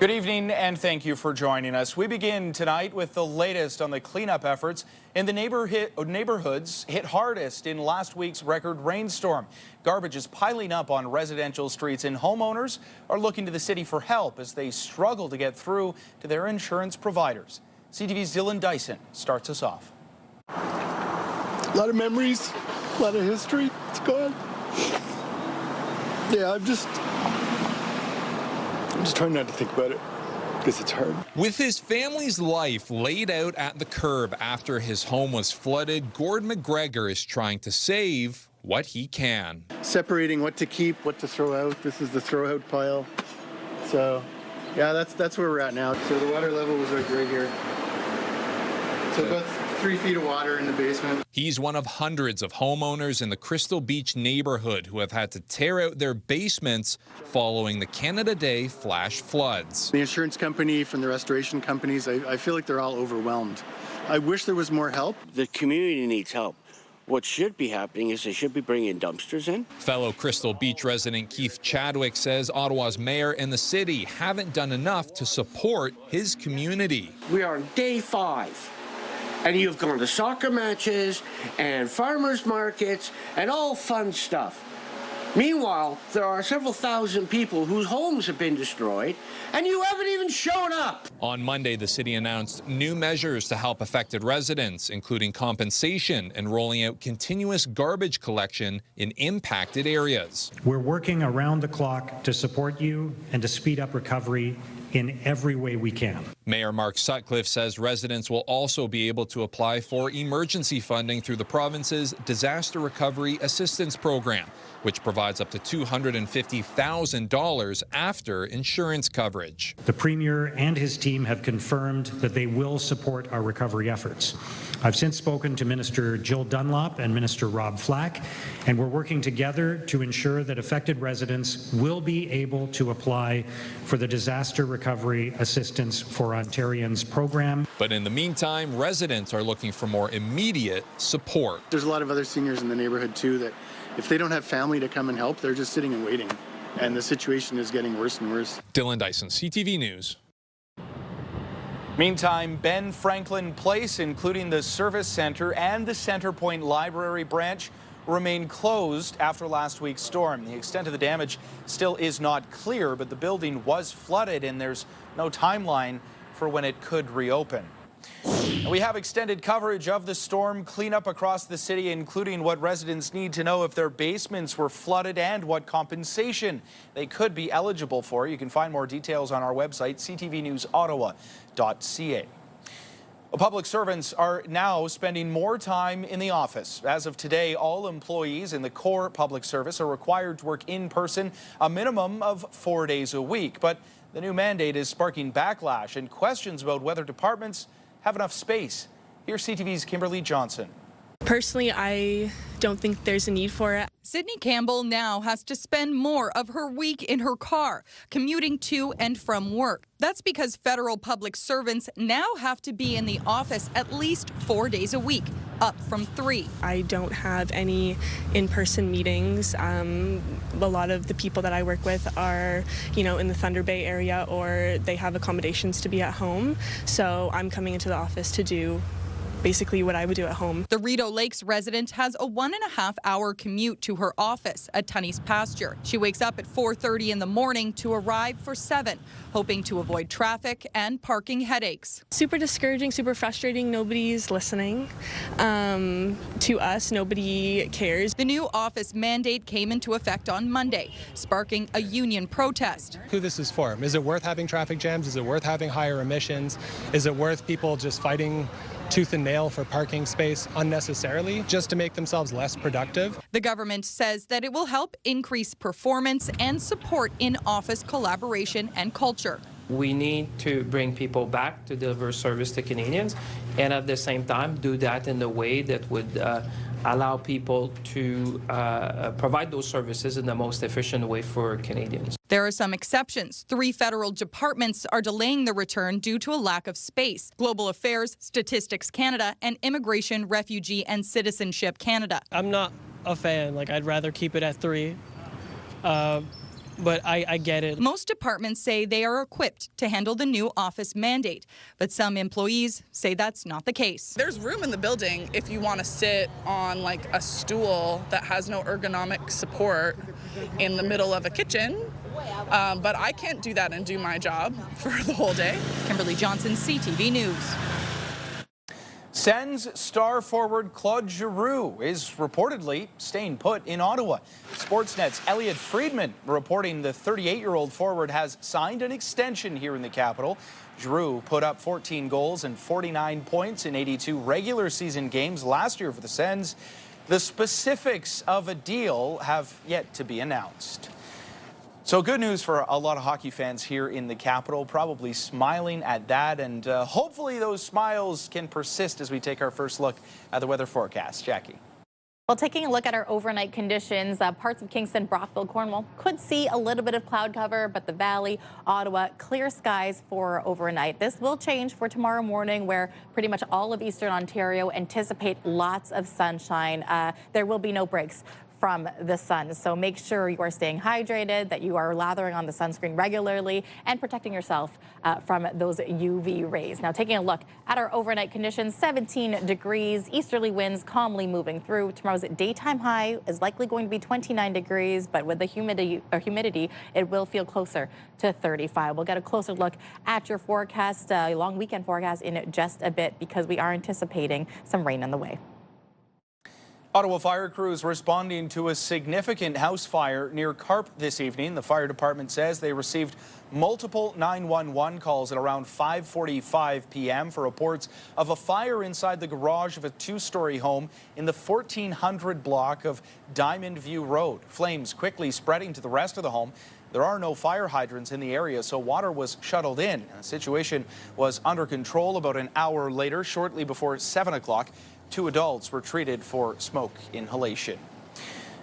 Good evening and thank you for joining us. We begin tonight with the latest on the cleanup efforts in the neighborhoods hit hardest in last week's record rainstorm. Garbage is piling up on residential streets and homeowners are looking to the city for help as they struggle to get through to their insurance providers. CTV's Dylan Dyson starts us off. A lot of memories, a lot of history. It's gone. Yeah, I'm just trying not to think about it because it's hard. With his family's life laid out at the curb after his home was flooded, Gord McGregor is trying to save what he can. Separating what to keep, what to throw out. This is the throw out pile. So, yeah, that's where we're at now. So the water level was right here. So about 3 feet of water in the basement. He's one of hundreds of homeowners in the Crystal Beach neighborhood who have had to tear out their basements following the Canada Day flash floods. The insurance company from the restoration companies, I feel like they're all overwhelmed. I wish there was more help. The community needs help. What should be happening is they should be bringing dumpsters in. Fellow Crystal Beach resident Keith Chadwick says Ottawa's mayor and the city haven't done enough to support his community. We are on day 5. And you've gone to soccer matches and farmers markets and all fun stuff. Meanwhile, there are several thousand people whose homes have been destroyed, and you haven't even shown up. On Monday, the city announced new measures to help affected residents, including compensation and rolling out continuous garbage collection in impacted areas. We're working around the clock to support you and to speed up recovery in every way we can. Mayor Mark Sutcliffe says residents will also be able to apply for emergency funding through the province's Disaster Recovery Assistance Program, which provides up to $250,000 after insurance coverage. The Premier and his team have confirmed that they will support our recovery efforts. I've since spoken to Minister Jill Dunlop and Minister Rob Flack, and we're working together to ensure that affected residents will be able to apply for the Disaster Recovery Assistance for Ontarians program. But in the meantime, residents are looking for more immediate support. There's a lot of other seniors in the neighborhood too that if they don't have family to come and help, they're just sitting and waiting. And the situation is getting worse and worse. Dylan Dyson, CTV News. Meantime, Ben Franklin Place, including the Service Center and the Centrepoint Library branch, remain closed after last week's storm. The extent of the damage still is not clear, but the building was flooded and there's no timeline for when it could reopen. We have extended coverage of the storm cleanup across the city, including what residents need to know if their basements were flooded and what compensation they could be eligible for. You can find more details on our website, ctvnewsottawa.ca. Public servants are now spending more time in the office. As of today, all employees in the core public service are required to work in person a minimum of 4 days a week. But the new mandate is sparking backlash and questions about whether departments have enough space. Here's CTV's Kimberly Johnson. Personally, I don't think there's a need for it. Sydney Campbell now has to spend more of her week in her car, commuting to and from work. That's because federal public servants now have to be in the office at least 4 days a week, up from 3. I don't have any in-person meetings. A lot of the people that I work with are, in the Thunder Bay area, or they have accommodations to be at home. So I'm coming into the office to do basically what I would do at home. The Rideau Lakes resident has a 1.5-hour commute to her office at Tunney's Pasture. She wakes up at 4:30 in the morning to arrive for 7, hoping to avoid traffic and parking headaches. Super discouraging, super frustrating. Nobody's listening to us. Nobody cares. The new office mandate came into effect on Monday, sparking a union protest. Who this is for? Is it worth having traffic jams? Is it worth having higher emissions? Is it worth people just fighting tooth and nail for parking space unnecessarily just to make themselves less productive? The government says that it will help increase performance and support in-office collaboration and culture. We need to bring people back to deliver service to Canadians, and at the same time do that in a way that would allow people to provide those services in the most efficient way for Canadians. There are some exceptions. 3 federal departments are delaying the return due to a lack of space: Global Affairs, Statistics Canada, and Immigration, Refugee and Citizenship Canada. I'm not a fan. I'd rather keep it at 3. but I get it. Most departments say they are equipped to handle the new office mandate, but some employees say that's not the case. There's room in the building if you want to sit on like a stool that has no ergonomic support in the middle of a kitchen, but I can't do that and do my job for the whole day. Kimberly Johnson, CTV News. Sens star forward Claude Giroux is reportedly staying put in Ottawa. Sportsnet's Elliot Friedman reporting the 38-year-old forward has signed an extension here in the capital. Giroux put up 14 goals and 49 points in 82 regular season games last year for the Sens. The specifics of a deal have yet to be announced. So good news for a lot of hockey fans here in the capital, probably smiling at that, and hopefully those smiles can persist as we take our first look at the weather forecast. Jackie. Well, taking a look at our overnight conditions, parts of Kingston, Brockville, Cornwall could see a little bit of cloud cover, but the Valley, Ottawa, clear skies for overnight. This will change for tomorrow morning, where pretty much all of Eastern Ontario anticipate lots of sunshine. There will be no breaks from the sun. So make sure you are staying hydrated, that you are lathering on the sunscreen regularly, and protecting yourself from those UV rays. Now, taking a look at our overnight conditions, 17 degrees, easterly winds calmly moving through. Tomorrow's daytime high is likely going to be 29 degrees, but with the humidity, it will feel closer to 35. We'll get a closer look at your forecast, long weekend forecast, in just a bit, because we are anticipating some rain on the way. Ottawa fire crews responding to a significant house fire near Carp this evening. The fire department says they received multiple 911 calls at around 5:45 p.m. for reports of a fire inside the garage of a two-story home in the 1400 block of Diamond View Road. Flames quickly spreading to the rest of the home. There are no fire hydrants in the area, so water was shuttled in. The situation was under control about an hour later, shortly before 7 o'clock. 2 adults were treated for smoke inhalation.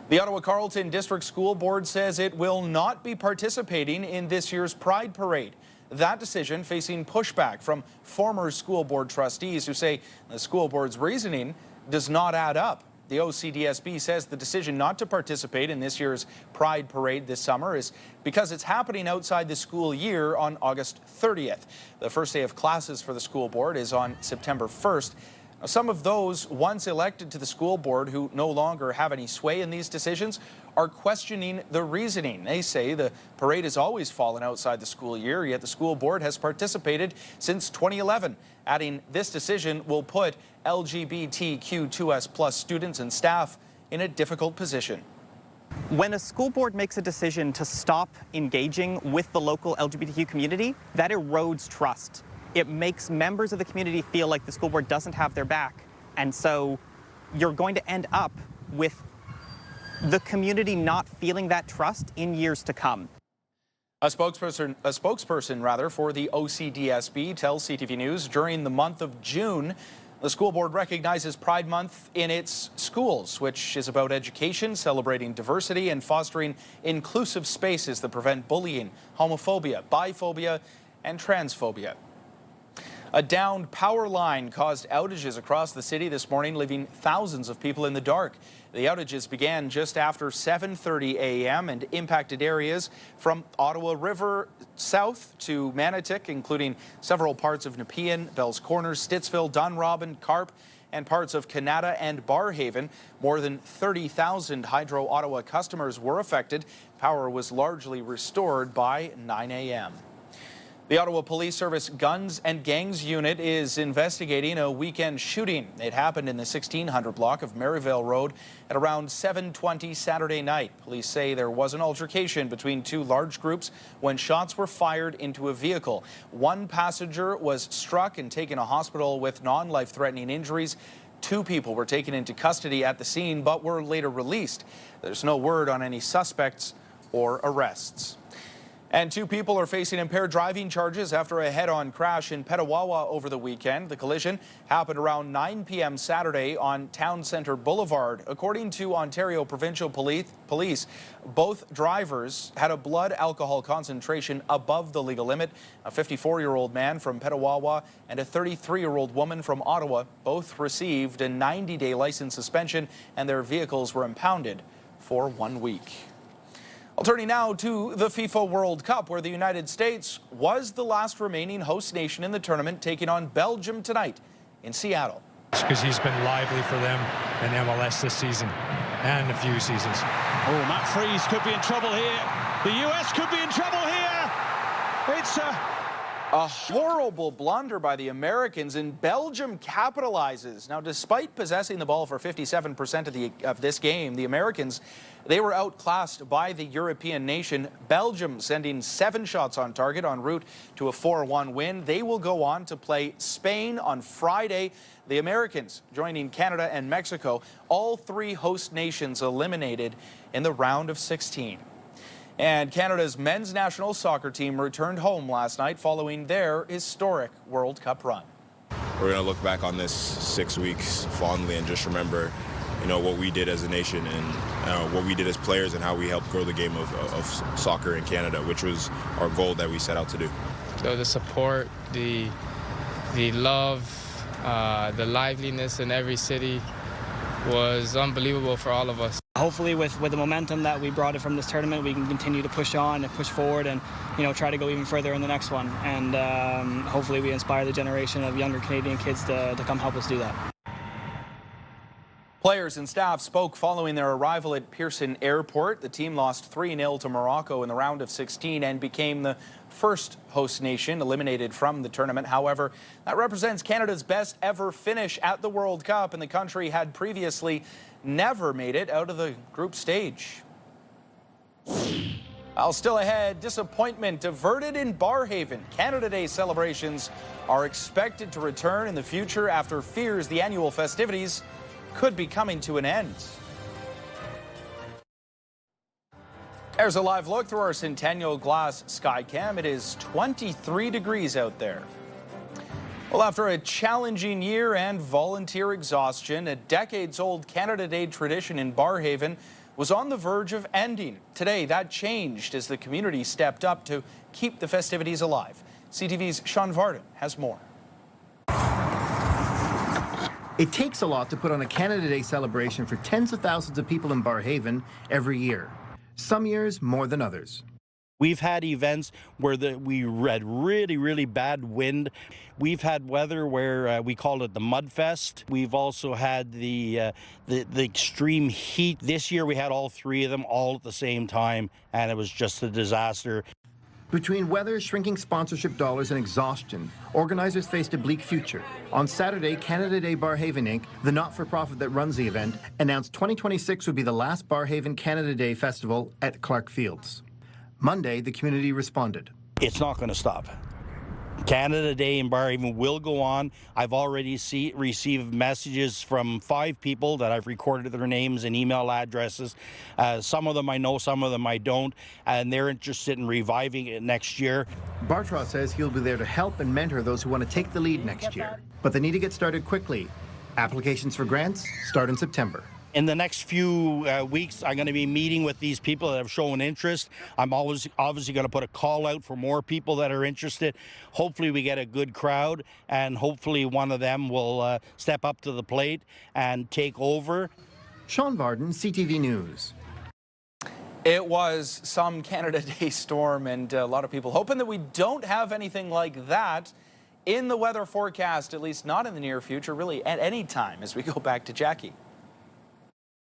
The Ottawa Carleton District School Board says it will not be participating in this year's Pride Parade. That decision facing pushback from former school board trustees who say the school board's reasoning does not add up. The OCDSB says the decision not to participate in this year's Pride Parade this summer is because it's happening outside the school year on August 30th. The first day of classes for the school board is on September 1st. Some of those once elected to the school board who no longer have any sway in these decisions are questioning the reasoning. They say the parade has always fallen outside the school year, yet the school board has participated since 2011, adding this decision will put LGBTQ2S+ students and staff in a difficult position. When a school board makes a decision to stop engaging with the local LGBTQ community, that erodes trust. It makes members of the community feel like the school board doesn't have their back. And so you're going to end up with the community not feeling that trust in years to come. A spokesperson for the OCDSB tells CTV News during the month of June, the school board recognizes Pride Month in its schools, which is about education, celebrating diversity, and fostering inclusive spaces that prevent bullying, homophobia, biphobia, and transphobia. A downed power line caused outages across the city this morning, leaving thousands of people in the dark. The outages began just after 7:30 a.m. and impacted areas from Ottawa River south to Manotick, including several parts of Nepean, Bell's Corners, Stittsville, Dunrobin, Carp, and parts of Canada and Barrhaven. More than 30,000 Hydro Ottawa customers were affected. Power was largely restored by 9 a.m. The Ottawa Police Service Guns and Gangs Unit is investigating a weekend shooting. It happened in the 1600 block of Maryvale Road at around 7:20 Saturday night. Police say there was an altercation between two large groups when shots were fired into a vehicle. One passenger was struck and taken to a hospital with non-life-threatening injuries. 2 people were taken into custody at the scene but were later released. There's no word on any suspects or arrests. And 2 people are facing impaired driving charges after a head-on crash in Petawawa over the weekend. The collision happened around 9 p.m. Saturday on Town Centre Boulevard. According to Ontario Provincial Police, both drivers had a blood alcohol concentration above the legal limit. A 54-year-old man from Petawawa and a 33-year-old woman from Ottawa both received a 90-day license suspension, and their vehicles were impounded for 1 week. Well, turning now to the FIFA World Cup, where the United States was the last remaining host nation in the tournament, taking on Belgium tonight in Seattle. Because he's been lively for them in MLS this season and a few seasons. Oh, Matt Freese could be in trouble here. The US could be in trouble here. It's a horrible blunder by the Americans, and Belgium capitalizes. Now, despite possessing the ball for 57% of this game, the Americans, they were outclassed by the European nation. Belgium sending 7 shots on target en route to a 4-1 win. They will go on to play Spain on Friday. The Americans joining Canada and Mexico, all 3 host nations eliminated in the round of 16. And Canada's men's national soccer team returned home last night following their historic World Cup run. We're going to look back on this 6 weeks fondly and just remember, what we did as a nation and what we did as players and how we helped grow the game of soccer in Canada, which was our goal that we set out to do. So the support, the love, the liveliness in every city was unbelievable for all of us. Hopefully with the momentum that we brought it from this tournament, we can continue to push on and push forward and, try to go even further in the next one. And hopefully we inspire the generation of younger Canadian kids to come help us do that. Players and staff spoke following their arrival at Pearson Airport. The team lost 3-0 to Morocco in the round of 16 and became the first host nation eliminated from the tournament. However, that represents Canada's best ever finish at the World Cup, and the country had previously never made it out of the group stage. While still ahead, disappointment averted in Barrhaven. Canada Day celebrations are expected to return in the future after fears the annual festivities could be coming to an end. There's a live look through our Centennial Glass Skycam. It is 23 degrees out there. Well, after a challenging year and volunteer exhaustion, a decades-old Canada Day tradition in Barrhaven was on the verge of ending. Today, that changed as the community stepped up to keep the festivities alive. CTV's Sean Varden has more. It takes a lot to put on a Canada Day celebration for tens of thousands of people in Barrhaven every year. Some years more than others. We've had events where we had really bad wind. We've had weather where we called it the Mud Fest. We've also had the extreme heat. This year we had all 3 of them all at the same time, and it was just a disaster. Between weather, shrinking sponsorship dollars, and exhaustion, organizers faced a bleak future. On Saturday, Canada Day Barrhaven Inc., the not-for-profit that runs the event, announced 2026 would be the last Barrhaven Canada Day Festival at Clark Fields. Monday, the community responded. It's not going to stop. Canada Day in Barrhaven will go on. I've already received messages from 5 people that I've recorded their names and email addresses. Some of them I know, some of them I don't, and they're interested in reviving it next year. Bartra says he'll be there to help and mentor those who want to take the lead next year. But they need to get started quickly. Applications for grants start in September. In the next few weeks, I'm going to be meeting with these people that have shown interest. I'm obviously going to put a call out for more people that are interested. Hopefully we get a good crowd, and hopefully one of them will step up to the plate and take over. Sean Varden, CTV News. It was some Canada Day storm, and a lot of people hoping that we don't have anything like that in the weather forecast, at least not in the near future, really at any time, as we go back to Jackie.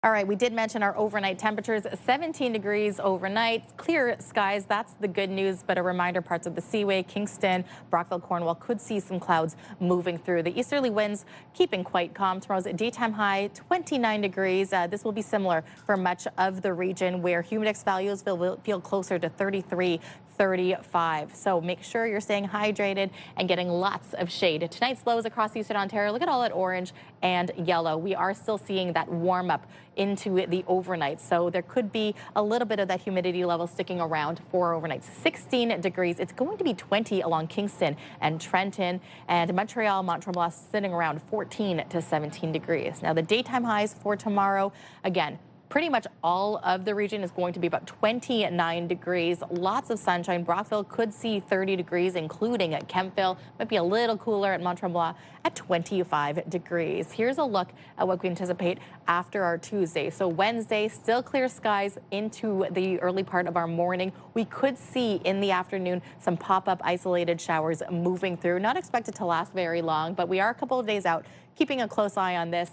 All right, we did mention our overnight temperatures, 17 degrees overnight, clear skies. That's the good news, but a reminder, parts of the Seaway, Kingston, Brockville, Cornwall could see some clouds moving through. The easterly winds keeping quite calm. Tomorrow's daytime high, 29 degrees. This will be similar for much of the region, where humidex values will feel closer to 33, 35. So make sure you're staying hydrated and getting lots of shade. Tonight's lows across eastern Ontario, look at all that orange and yellow. We are still seeing that warm up into the overnight. So there could be a little bit of that humidity level sticking around for overnights. 16 degrees. It's going to be 20 along Kingston and Trenton, and Montreal, Mont-Tremblant sitting around 14 to 17 degrees. Now the daytime highs for tomorrow, again, Pretty much all of the region is going to be about 29 degrees. Lots of sunshine. Brockville could see 30 degrees, including at Kempville. Might be a little cooler at Mont-Tremblant at 25 degrees. Here's a look at what we anticipate after our Tuesday. So Wednesday, still clear skies into the early part of our morning. We could see in the afternoon some pop-up isolated showers moving through. Not expected to last very long, but we are a couple of days out, keeping a close eye on this.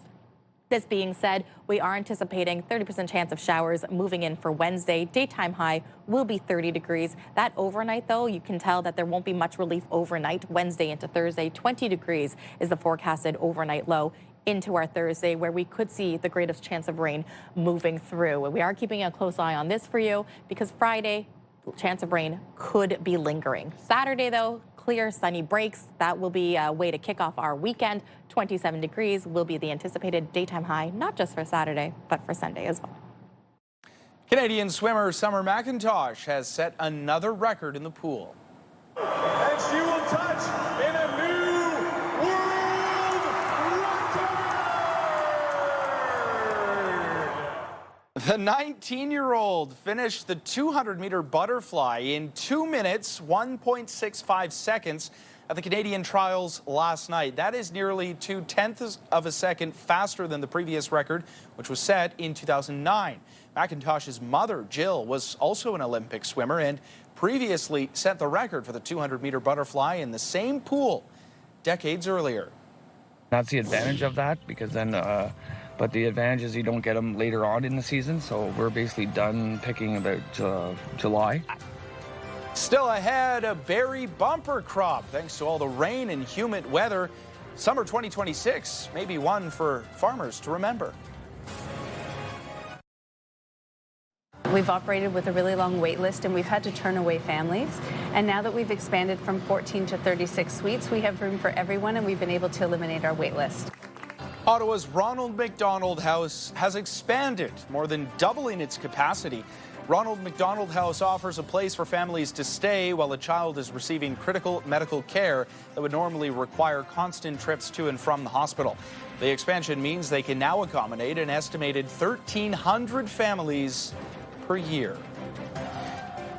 This being said, we are anticipating 30% chance of showers moving in for Wednesday. Daytime high will be 30 degrees. That overnight, though, you can tell that there won't be much relief overnight. Wednesday into Thursday, 20 degrees is the forecasted overnight low into our Thursday, where we could see the greatest chance of rain moving through. We are keeping a close eye on this for you because Friday, chance of rain could be lingering. Saturday, though, clear, sunny breaks. That will be a way to kick off our weekend. 27 degrees will be the anticipated daytime high, not just for Saturday, but for Sunday as well. Canadian swimmer Summer McIntosh has set another record in the pool. And she will touch in a new world record! The 19-year-old finished the 200-meter butterfly in 2 minutes, 1.65 seconds at the Canadian trials last night. That is nearly 0.2 of a second faster than the previous record, which was set in 2009. McIntosh's mother, Jill, was also an Olympic swimmer and previously set the record for the 200-meter butterfly in the same pool decades earlier. That's the advantage of that, because then, but the advantage is you don't get them later on in the season, so we're basically done picking about July. Still ahead, a berry bumper crop. Thanks to all the rain and humid weather, summer 2026 may be one for farmers to remember. We've operated with a really long wait list and we've had to turn away families. And now that we've expanded from 14 to 36 suites, we have room for everyone and we've been able to eliminate our wait list. Ottawa's Ronald McDonald House has expanded, more than doubling its capacity. Ronald McDonald House offers a place for families to stay while a child is receiving critical medical care that would normally require constant trips to and from the hospital. The expansion means they can now accommodate an estimated 1,300 families per year.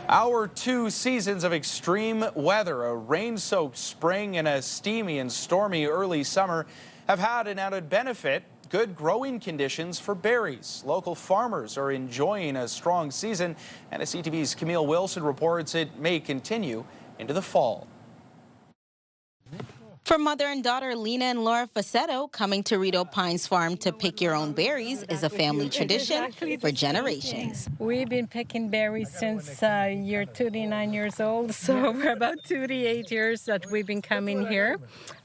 Our 2 seasons of extreme weather, a rain-soaked spring and a steamy and stormy early summer, have had an added benefit: good growing conditions for berries. Local farmers are enjoying a strong season, and as CTV's Camille Wilson reports, it may continue into the fall. For mother and daughter Lena and Laura Facetto, coming to Rideau Pines Farm to pick your own berries is a family tradition for generations. We've been picking berries since you're 29 years old, so we're about 38 years that we've been coming here.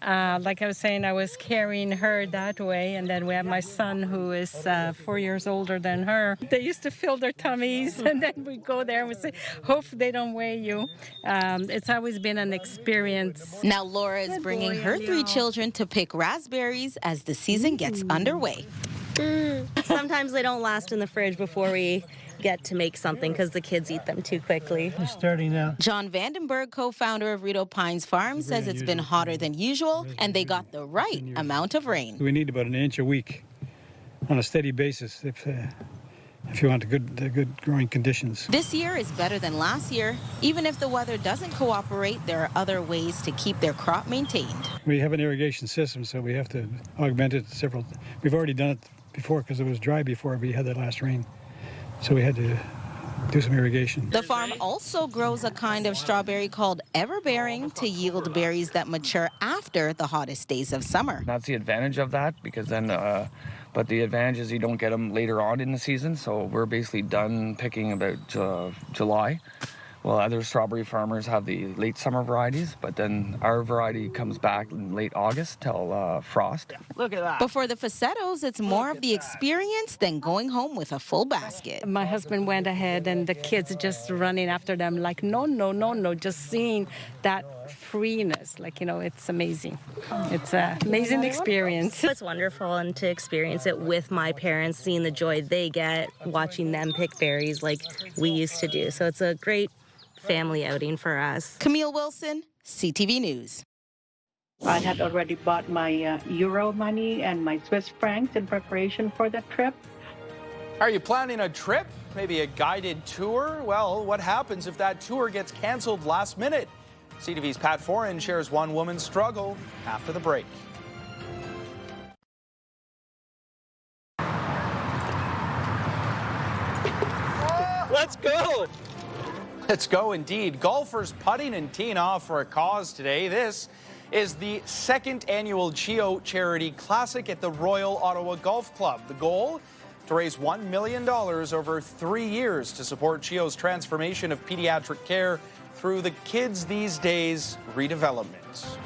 Like I was saying, I was carrying her that way, and then we have my son who is 4 years older than her. They used to fill their tummies, and then we go there and we say, hope they don't weigh you. It's always been an experience. Now Laura is bringing her 3 children to pick raspberries as the season gets underway. Sometimes they don't last in the fridge before we get to make something because the kids eat them too quickly. We're starting now. John Vandenberg, co-founder of Rideau Pines Farm, says it's been hotter than usual and they got the right amount of rain. We need about an inch a week on a steady basis if you want good growing conditions. This year is better than last year. Even if the weather doesn't cooperate, there are other ways to keep their crop maintained. We have an irrigation system, so we have to augment it several. We've already done it before because it was dry before we had that last rain. So we had to do some irrigation. The farm also grows a kind of strawberry called everbearing to yield berries that mature after the hottest days of summer. That's the advantage of that, because then, but the advantage is you don't get them later on in the season, so we're basically done picking about July. Well, other strawberry farmers have the late summer varieties, but then our variety comes back in late August till frost. Look at that. But for the Facettos, it's more of the experience than going home with a full basket. My husband went ahead and the kids just running after them like, no, no, no, no, just seeing that freeness, like, you know, it's amazing. It's an amazing experience. It's wonderful, and to experience it with my parents, seeing the joy they get watching them pick berries like we used to do. So it's a great family outing for us. Camille Wilson, CTV News. I had already bought my euro money and my Swiss francs in preparation for the trip. Are you planning a trip? Maybe a guided tour? Well, what happens if that tour gets canceled last minute? CTV's Pat Foran shares one woman's struggle after the break. Let's go! Let's go indeed. Golfers putting and teeing off for a cause today. This is the second annual CHEO Charity Classic at the Royal Ottawa Golf Club. The goal? To raise $1 million over 3 years to support CHEO's transformation of pediatric care through the Kids These Days redevelopment.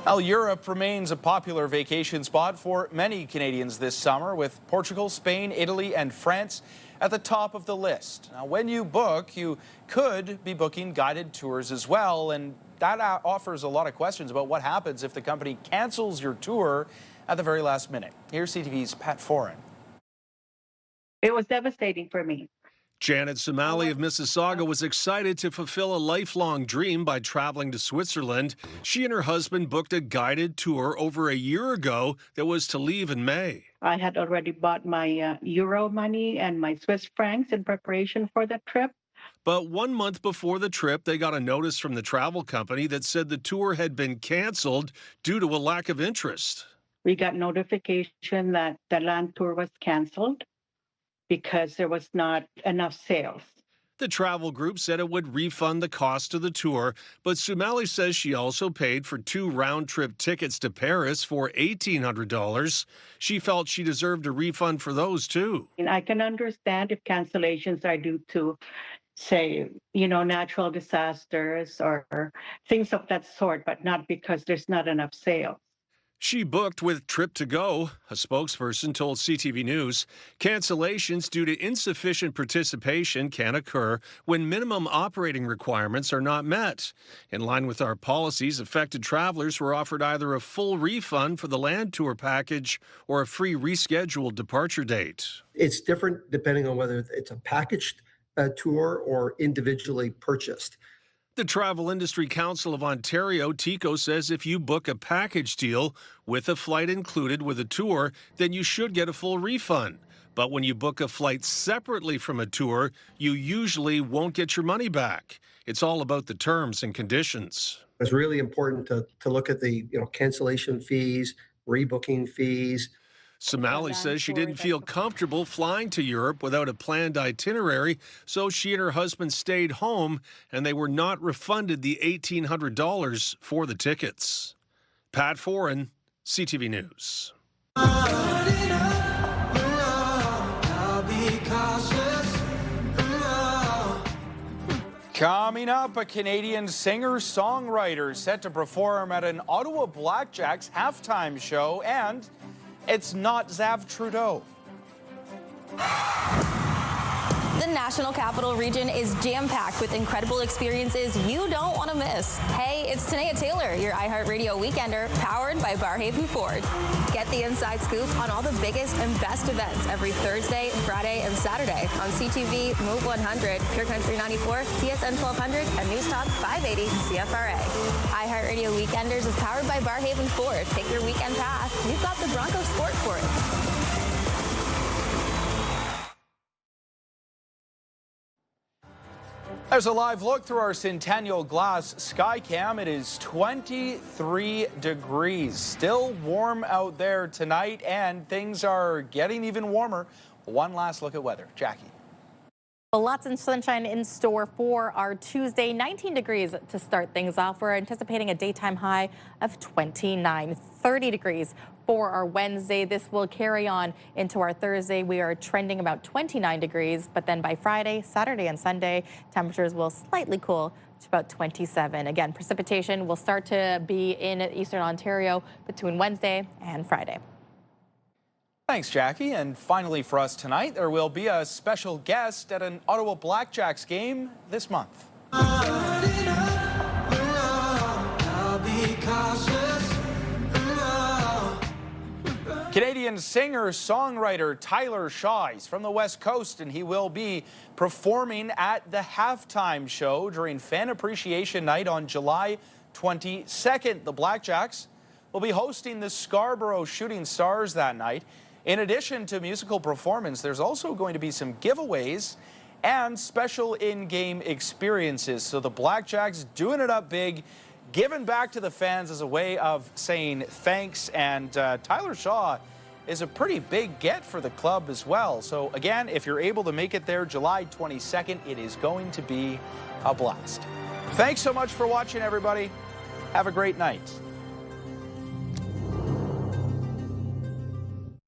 Well, Europe remains a popular vacation spot for many Canadians this summer, with Portugal, Spain, Italy, and France at the top of the list. Now, when you book, you could be booking guided tours as well, and that offers a lot of questions about what happens if the company cancels your tour at the very last minute. Here's CTV's Pat Foran. It was devastating for me. Janet Somali of Mississauga was excited to fulfill a lifelong dream by traveling to Switzerland. She and her husband booked a guided tour over a year ago that was to leave in May. I had already bought my euro money and my Swiss francs in preparation for the trip. But 1 month before the trip, they got a notice from the travel company that said the tour had been canceled due to a lack of interest. We got notification that the land tour was canceled because there was not enough sales. The travel group said it would refund the cost of the tour, but Somali says she also paid for 2 round-trip tickets to Paris for $1,800. She felt she deserved a refund for those, too. And I can understand if cancellations are due to, say, natural disasters or things of that sort, but not because there's not enough sales. She booked with Trip to Go. A spokesperson told CTV News cancellations due to insufficient participation can occur when minimum operating requirements are not met. In line with our policies, affected travelers were offered either a full refund for the land tour package or a free rescheduled departure date. It's different depending on whether it's a packaged tour or individually purchased. The Travel Industry Council of Ontario, TICO, says if you book a package deal with a flight included with a tour, then you should get a full refund. But when you book a flight separately from a tour, you usually won't get your money back. It's all about the terms and conditions. It's really important to look at the cancellation fees, rebooking fees. Somali says she didn't feel comfortable flying to Europe without a planned itinerary, so she and her husband stayed home, and they were not refunded the $1,800 for the tickets. Pat Foran, CTV News. Coming up, a Canadian singer-songwriter set to perform at an Ottawa Blackjacks halftime show, and it's not Xav Trudeau. The National Capital Region is jam-packed with incredible experiences you don't want to miss. Hey, it's Tanea Taylor, your iHeartRadio Weekender, powered by Barhaven Ford. Get the inside scoop on all the biggest and best events every Thursday, Friday, and Saturday on CTV, Move 100, Pure Country 94, TSN 1200, and News Talk 580 CFRA. iHeartRadio Weekenders is powered by Barhaven Ford. Take your weekend pass. You've got the Bronco Sport for it. There's a live look through our Centennial Glass Skycam. It is 23 degrees. Still warm out there tonight, and things are getting even warmer. One last look at weather. Jackie. Well, lots of sunshine in store for our Tuesday. 19 degrees to start things off. We're anticipating a daytime high of 29, 30 degrees for our Wednesday. This will carry on into our Thursday. We are trending about 29 degrees, but then by Friday, Saturday, and Sunday, temperatures will slightly cool to about 27. Again, precipitation will start to be in Eastern Ontario between Wednesday and Friday. Thanks, Jackie. And finally for us tonight, there will be a special guest at an Ottawa Blackjacks game this month. Canadian singer-songwriter Tyler Shaw is from the West Coast, and he will be performing at the halftime show during Fan Appreciation Night on July 22nd. The Blackjacks will be hosting the Scarborough Shooting Stars that night. In addition to musical performance, there's also going to be some giveaways and special in-game experiences. So the Blackjacks doing it up big, giving back to the fans as a way of saying thanks. And Tyler Shaw is a pretty big get for the club as well. So again, if you're able to make it there July 22nd, it is going to be a blast. Thanks so much for watching, everybody. Have a great night.